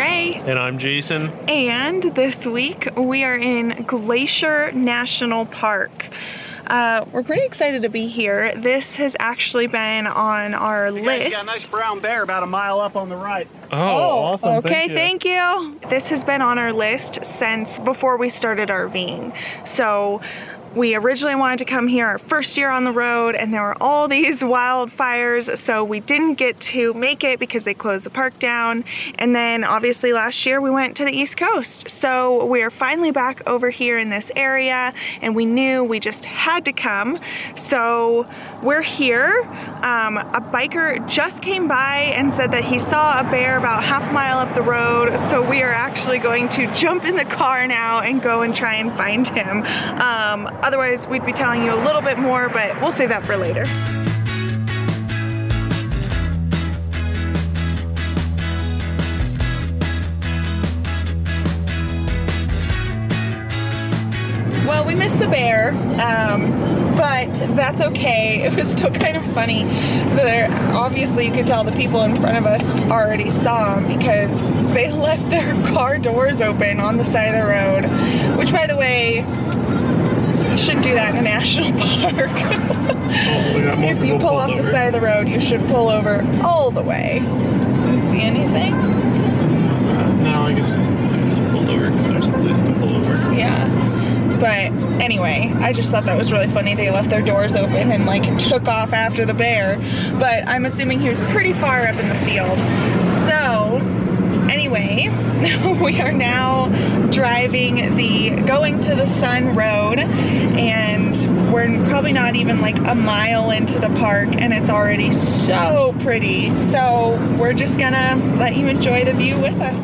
Ray. And I'm Jason. And this week we are in Glacier National Park. We're pretty excited to be here. This has actually been on our list. You got a nice brown bear about a mile up on the right. Oh, awesome. Okay, thank you. This has been on our list since before we started RVing. So we originally wanted to come here our first year on the road, and there were all these wildfires, so we didn't get to make it because they closed the park down. And then obviously last year we went to the East Coast. So we're finally back over here in this area, and we knew we just had to come. So we're here. A biker just came by and said that he saw a bear about half a mile up the road, so we are actually going to jump in the car now and go and try and find him. Otherwise, we'd be telling you a little bit more, but we'll save that for later. Well, we missed the bear, but that's okay. It was still kind of funny. Obviously, you could tell the people in front of us already saw him because they left their car doors open on the side of the road, which, by the way, shouldn't do that in a national park. If you pull off the side of the road, you should pull over all the way. Do you see anything? No, I guess I just pulled over because there's a place to pull over. Yeah. But anyway, I just thought that was really funny. They left their doors open and like took off after the bear. But I'm assuming he was pretty far up in the field. So anyway, we are now going to the Sun Road, and we're probably not even like a mile into the park, and it's already so pretty. So we're just gonna let you enjoy the view with us.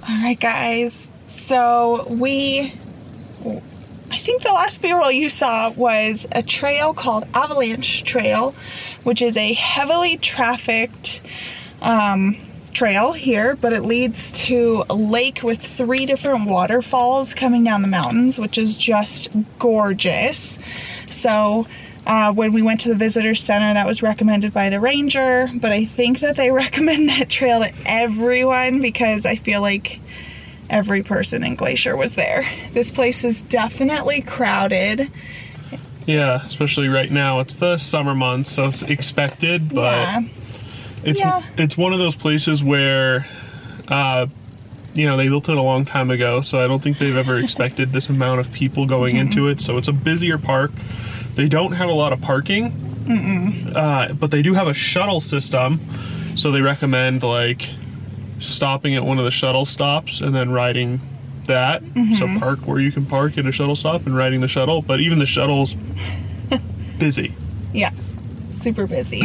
Alright guys, so I think the last B-roll you saw was a trail called Avalanche Trail, which is a heavily trafficked trail here, but it leads to a lake with 3 different waterfalls coming down the mountains, which is just gorgeous. So when we went to the visitor center, that was recommended by the ranger, but I think that they recommend that trail to everyone because I feel like every person in Glacier was there. This place is definitely crowded. Yeah, especially right now. It's the summer months, so it's expected, but it's one of those places where you know, they built it a long time ago, so I don't think they've ever expected this amount of people going into it. So it's a busier park. They don't have a lot of parking, but they do have a shuttle system, so they recommend like stopping at one of the shuttle stops and then riding that. So park where you can park at a shuttle stop and riding the shuttle, but even the shuttle's busy. Yeah, super busy.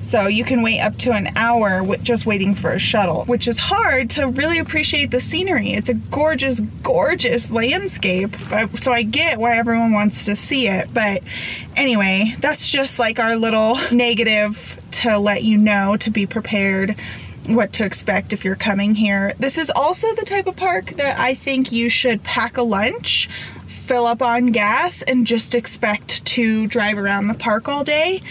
So you can wait up to an hour just waiting for a shuttle, which is hard to really appreciate the scenery. It's a gorgeous, gorgeous landscape. So I get why everyone wants to see it. But anyway, that's just like our little negative to let you know to be prepared. what to expect if you're coming here. This is also the type of park that I think you should pack a lunch, fill up on gas, and just expect to drive around the park all day.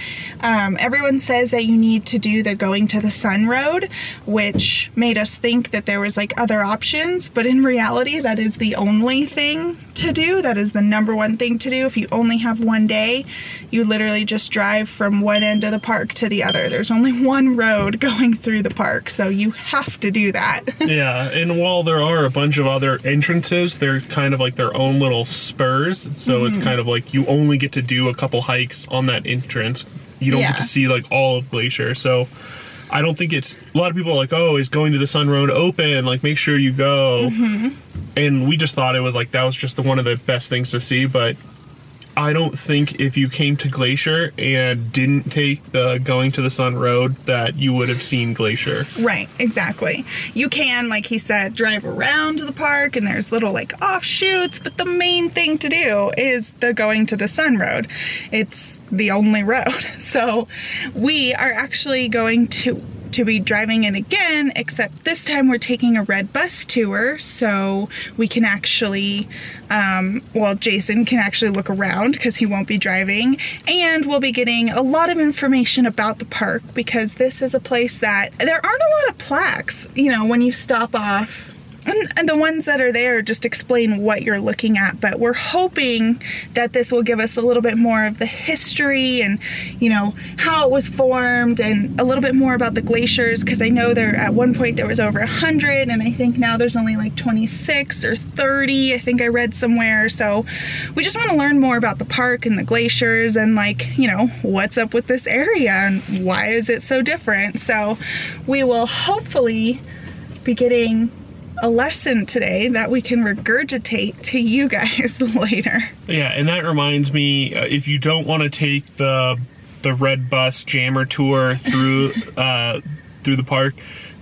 Everyone says that you need to do the Going to the Sun Road, which made us think that there was like other options, but in reality that is the only thing to do. That is the #1 thing to do. If you only have one day, you literally just drive from one end of the park to the other. There's only one road going through the park, so you have to do that. Yeah, and while there are a bunch of other entrances, they're kind of like their own little spurs, so it's kind of like you only get to do a couple hikes on that entrance. You don't get to see like all of Glacier, so I don't think it's, a lot of people are like, oh, is Going to the Sun Road open? Like, make sure you go. And we just thought it was like, that was just one of the best things to see, but I don't think if you came to Glacier and didn't take the Going to the Sun Road that you would have seen Glacier. Right, exactly. You can, like he said, drive around the park and there's little like offshoots, but the main thing to do is the Going to the Sun Road. It's the only road. So we are actually going to be driving it again, except this time we're taking a red bus tour, so we can actually, well, Jason can actually look around because he won't be driving, and we'll be getting a lot of information about the park, because this is a place that there aren't a lot of plaques, you know, when you stop off. And the ones that are there just explain what you're looking at, but we're hoping that this will give us a little bit more of the history and, you know, how it was formed, and a little bit more about the glaciers, because I know there at one point there was over 100, and I think now there's only like 26 or 30, I think I read somewhere. So we just want to learn more about the park and the glaciers, and like, you know, what's up with this area and why is it so different. So we will hopefully be getting a lesson today that we can regurgitate to you guys later. Yeah, and that reminds me, if you don't want to take the red bus jammer tour through through the park,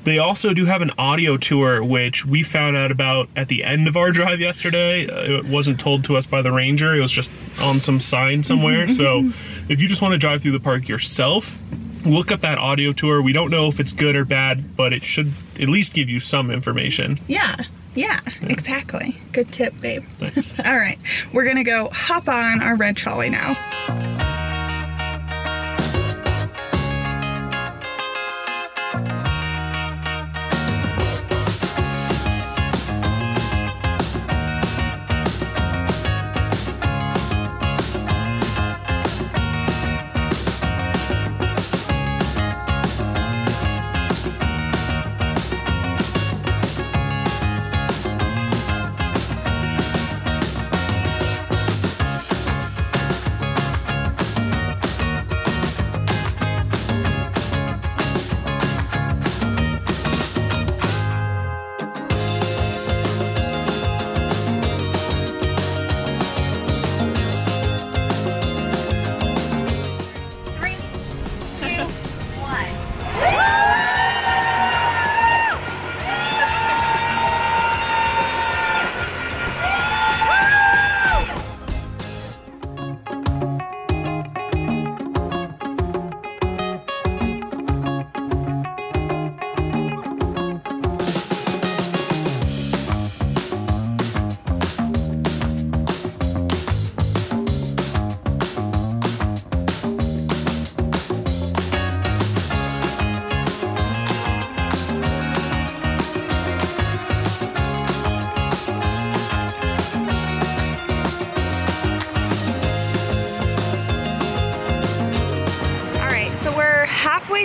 they also do have an audio tour, which we found out about at the end of our drive yesterday. It wasn't told to us by the ranger, it was just on some sign somewhere. So if you just want to drive through the park yourself, look up that audio tour. We don't know if it's good or bad, but it should at least give you some information. Yeah, exactly. Good tip, babe. Thanks. All right, we're gonna go hop on our red trolley now.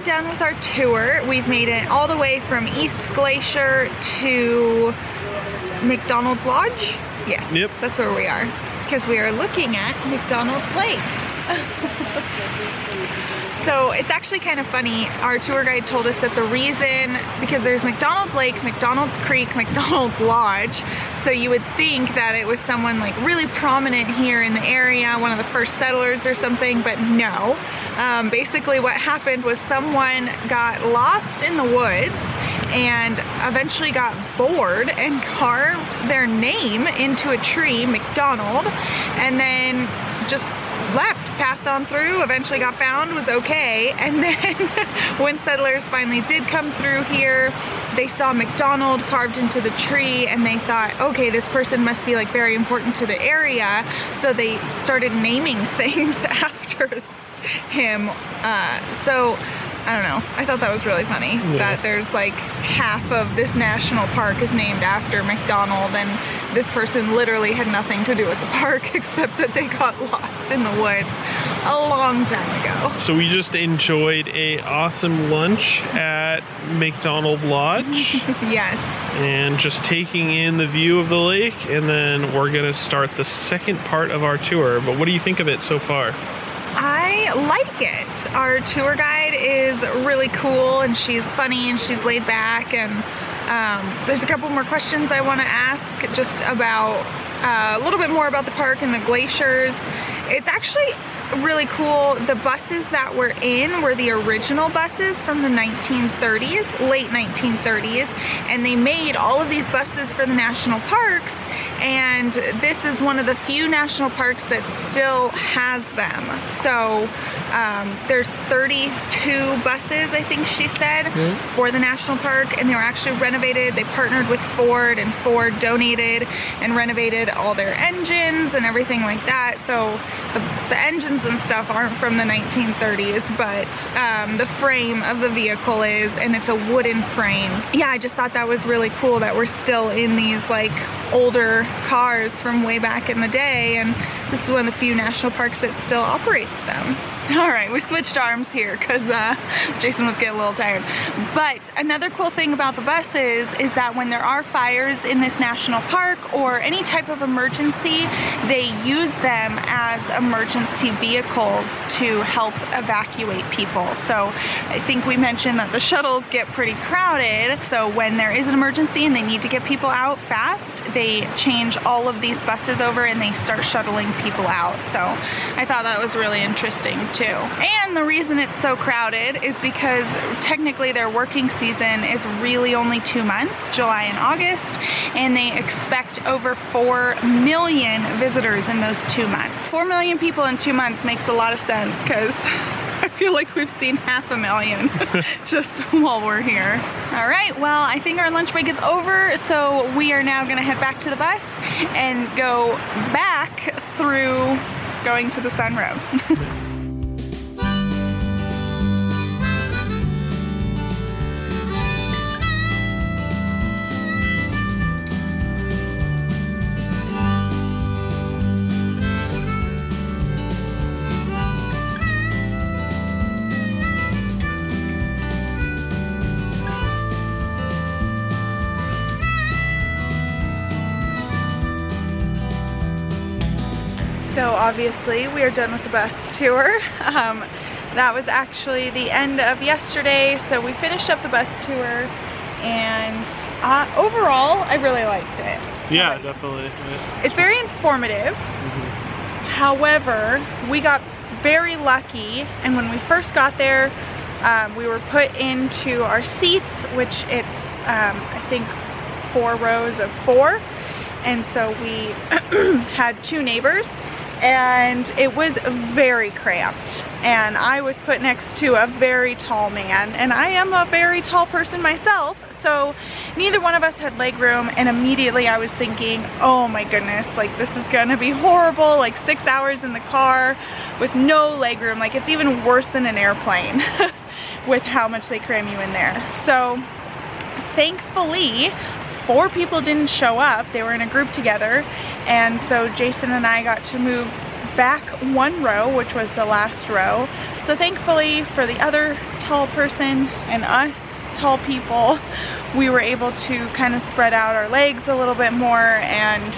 Done with our tour. We've made it all the way from East Glacier to McDonald's Lodge. Yes, yep. That's where we are, because we are looking at McDonald's Lake. So it's actually kind of funny. Our tour guide told us that the reason, because there's McDonald's Lake, McDonald's Creek, McDonald's Lodge, so you would think that it was someone like really prominent here in the area, one of the first settlers or something, but no. Basically what happened was someone got lost in the woods and eventually got bored and carved their name into a tree, McDonald, and then just left passed on through, eventually got found, was okay. And then when settlers finally did come through here, they saw McDonald carved into the tree and they thought, okay, this person must be like very important to the area. So they started naming things after him. So I don't know, I thought that was really funny, that there's like half of this national park is named after McDonald, and this person literally had nothing to do with the park except that they got lost in the woods a long time ago. So we just enjoyed a awesome lunch at McDonald Lodge. Yes. And just taking in the view of the lake, and then we're gonna start the second part of our tour. But what do you think of it so far? I like it. Our tour guide is really cool, and she's funny and she's laid back, and there's a couple more questions I want to ask just about a little bit more about the park and the glaciers. It's actually really cool. The buses that we're in were the original buses from the 1930s, late 1930s, and they made all of these buses for the national parks, and this is one of the few national parks that still has them. So there's 32 buses, I think she said, for the national park, and they were actually renovated. They partnered with Ford, and Ford donated and renovated all their engines and everything like that. So the engines and stuff aren't from the 1930s, but the frame of the vehicle is, and it's a wooden frame. Yeah, I just thought that was really cool that we're still in these like older cars from way back in the day, and this is one of the few national parks that still operates them. All right, we switched arms here because Jason was getting a little tired. But another cool thing about the buses is that when there are fires in this national park or any type of emergency, they use them as emergency vehicles to help evacuate people. So I think we mentioned that the shuttles get pretty crowded. So when there is an emergency and they need to get people out fast, they change all of these buses over and they start shuttling people out. So I thought that was really interesting too. And the reason it's so crowded is because technically their working season is really only 2 months, July and August, and they expect over 4 million visitors in those 2 months. 4 million people in 2 months makes a lot of sense, because I feel like we've seen 500,000 just while we're here. All right, well, I think our lunch break is over, so we are now gonna head back to the bus and go back through going to the Sun Road. So obviously we are done with the bus tour. That was actually the end of yesterday, so we finished up the bus tour, and overall I really liked it. Yeah, definitely. It's very informative. However, we got very lucky, and when we first got there, we were put into our seats, which it's I think 4 rows of 4, and so we had 2 neighbors, and it was very cramped, and I was put next to a very tall man, and I am a very tall person myself, so neither one of us had leg room, and immediately I was thinking, oh my goodness, like this is gonna be horrible, like 6 hours in the car with no leg room. Like it's even worse than an airplane with how much they cram you in there. So thankfully 4 people didn't show up. They were in a group together, and so Jason and I got to move back 1 row, which was the last row. So thankfully for the other tall person and us tall people, we were able to kind of spread out our legs a little bit more and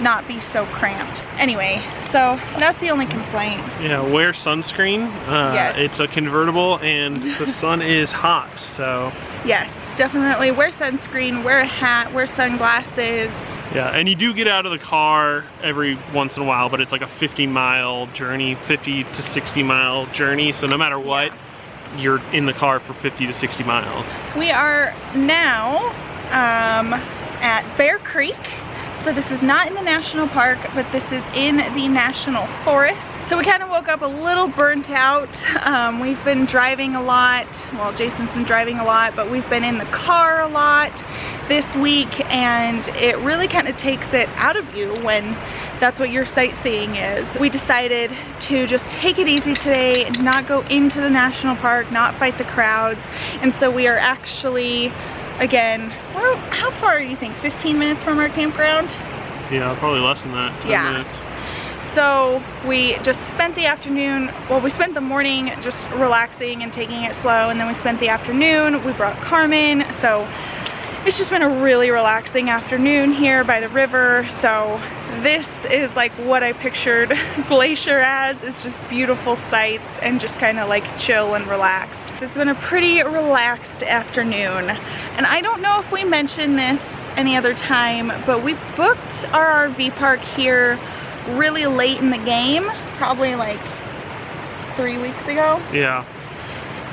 not be so cramped. Anyway, so that's the only complaint. Yeah, wear sunscreen. Yes. It's a convertible and the sun is hot, so. Yes, definitely wear sunscreen, wear a hat, wear sunglasses. Yeah, and you do get out of the car every once in a while, but it's like a 50-mile journey, 50 to 60-mile journey, so no matter what, you're in the car for 50 to 60 miles. We are now at Bear Creek. So this is not in the national park, but this is in the national forest. So we kind of woke up a little burnt out. We've been driving a lot. Well, Jason's been driving a lot, but we've been in the car a lot this week, and it really kind of takes it out of you when that's what your sightseeing is. We decided to just take it easy today, not go into the national park, not fight the crowds, and so we are actually, again, how far do you think? 15 minutes from our campground? Yeah, probably less than that. 10 minutes. So we just spent the afternoon, well, we spent the morning just relaxing and taking it slow, and then we spent the afternoon, we brought Carmen, so it's just been a really relaxing afternoon here by the river. So this is like what I pictured Glacier as, is just beautiful sights and just kind of like chill and relaxed. It's been a pretty relaxed afternoon, and I don't know if we mentioned this any other time, but we booked our RV park here really late in the game, probably like 3 weeks ago. Yeah.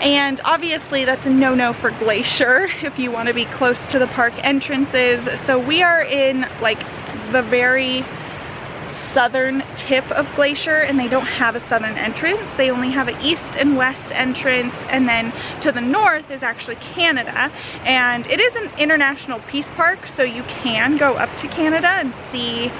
And obviously that's a no-no for Glacier if you want to be close to the park entrances. So we are in like the very southern tip of Glacier, and they don't have a southern entrance. They only have an east and west entrance, and then to the north is actually Canada, and it is an international peace park, so you can go up to Canada and see.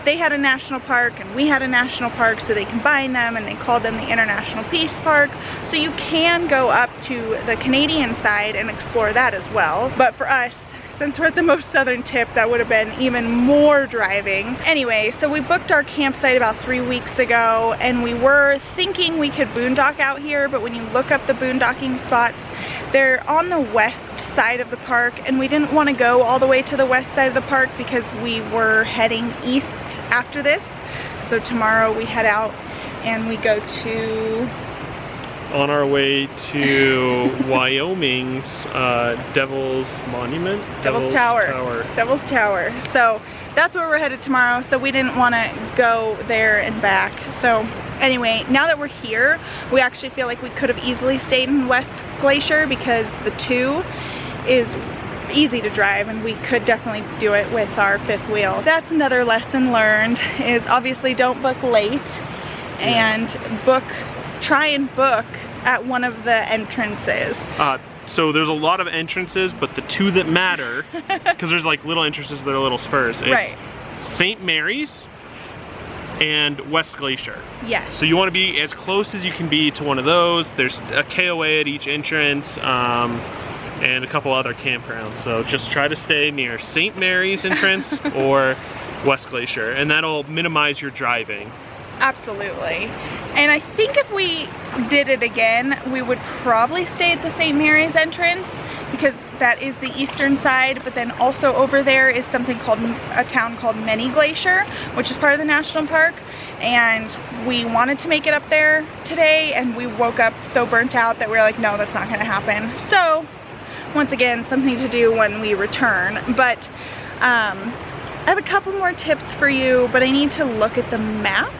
They had a national park and we had a national park, so they combined them and they called them the International Peace Park, so you can go up to the Canadian side and explore that as well. But for us, since we're at the most southern tip, that would have been even more driving. Anyway, so we booked our campsite about 3 weeks ago, and we were thinking we could boondock out here, but when you look up the boondocking spots, they're on the west side of the park, and we didn't want to go all the way to the west side of the park because we were heading east after this. So tomorrow we head out and we go to... On our way to Wyoming's Devil's Monument? Devil's Tower. Devil's Tower. So that's where we're headed tomorrow, so we didn't want to go there and back. So anyway, now that we're here, we actually feel like we could have easily stayed in West Glacier because the 2 is easy to drive, and we could definitely do it with our 5th wheel. That's another lesson learned, is obviously don't book late, and try and book at one of the entrances. So there's a lot of entrances, but the 2 that matter, because there's like little entrances that are little spurs. It's right. St. Mary's and West Glacier. Yes. So you want to be as close as you can be to one of those. There's a KOA at each entrance, and a couple other campgrounds. So just try to stay near St. Mary's entrance or West Glacier, and that'll minimize your driving. Absolutely. And I think if we did it again, we would probably stay at the St. Mary's entrance, because that is the eastern side, but then also over there is something called a town called Many Glacier, which is part of the national park, and we wanted to make it up there today, and we woke up so burnt out that we were like, no, that's not going to happen. So once again, something to do when we return. But I have a couple more tips for you, but I need to look at the map.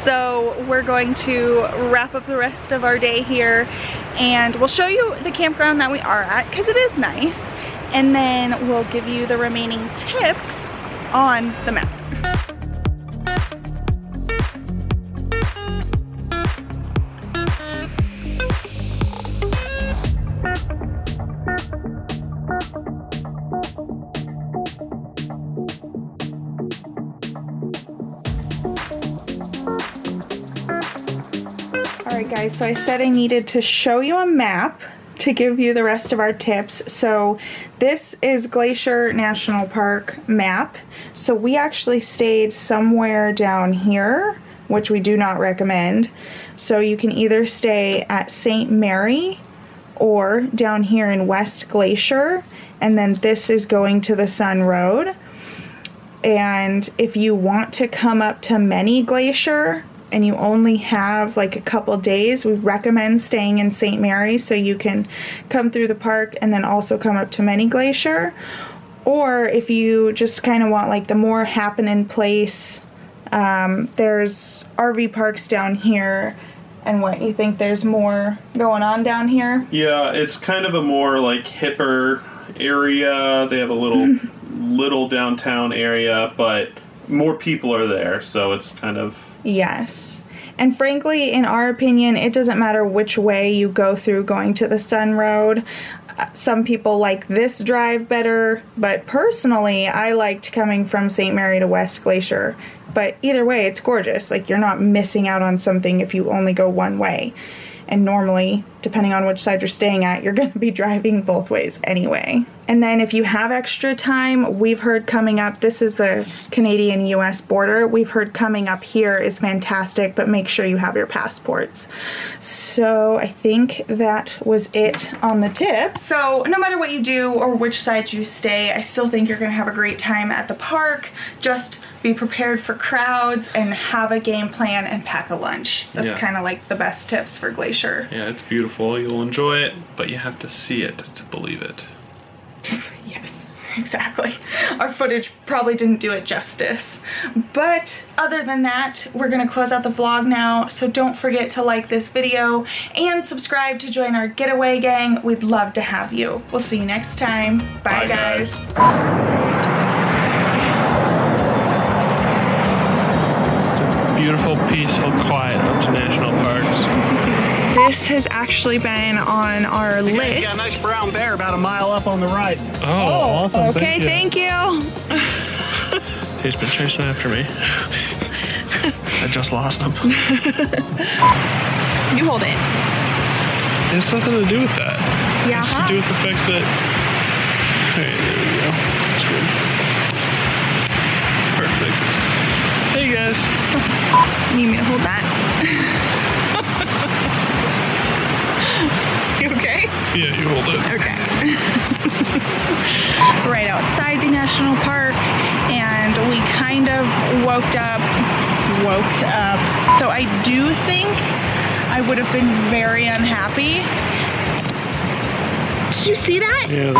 So we're going to wrap up the rest of our day here, and we'll show you the campground that we are at, because it is nice, and then we'll give you the remaining tips on the map. Alright guys, so I said I needed to show you a map to give you the rest of our tips. So this is Glacier National Park map. So we actually stayed somewhere down here, which we do not recommend. So you can either stay at St. Mary or down here in West Glacier, and then this is going to the Sun Road. And if you want to come up to Many Glacier and you only have like a couple days, we recommend staying in St. Mary so you can come through the park and then also come up to Many Glacier. Or if you just kind of want like the more happening place, there's RV parks down here. And what, you think there's more going on down here? Yeah, it's kind of a more like hipper area. They have a little little downtown area, but more people are there, so it's kind of... Yes. And frankly, in our opinion, it doesn't matter which way you go through going to the Sun Road. Some people like this drive better, but personally, I liked coming from St. Mary to West Glacier. But either way, it's gorgeous. Like, you're not missing out on something if you only go one way. And normally, depending on which side you're staying at, you're going to be driving both ways anyway. And then if you have extra time, we've heard coming up, this is the Canadian-US border, we've heard coming up here is fantastic, but make sure you have your passports. So I think that was it on the tips. So no matter what you do or which side you stay, I still think you're going to have a great time at the park. Just be prepared for crowds and have a game plan and pack a lunch. That's kind of like the best tips for Glacier. Yeah, it's beautiful. You'll enjoy it, but you have to see it to believe it. Yes, exactly. Our footage probably didn't do it justice. But other than that, we're gonna close out the vlog now. So don't forget to like this video and subscribe to join our Getaway gang. We'd love to have you. We'll see you next time. Bye guys. Beautiful, peaceful, quiet up to national parks. This has actually been on our list. Yeah, a nice brown bear about a mile up on the right. Oh, awesome. Okay, thank you. He's been chasing after me. I just lost him. You hold it. It has something to do with that. Yeah. It has to do with the fact that... Hey, there we go. That's good. Perfect. Hey guys. You need me to hold that? You okay? Yeah, you hold it. Okay. Right outside the national park, and we kind of woke up. So I do think I would have been very unhappy. Did you see that? Yeah.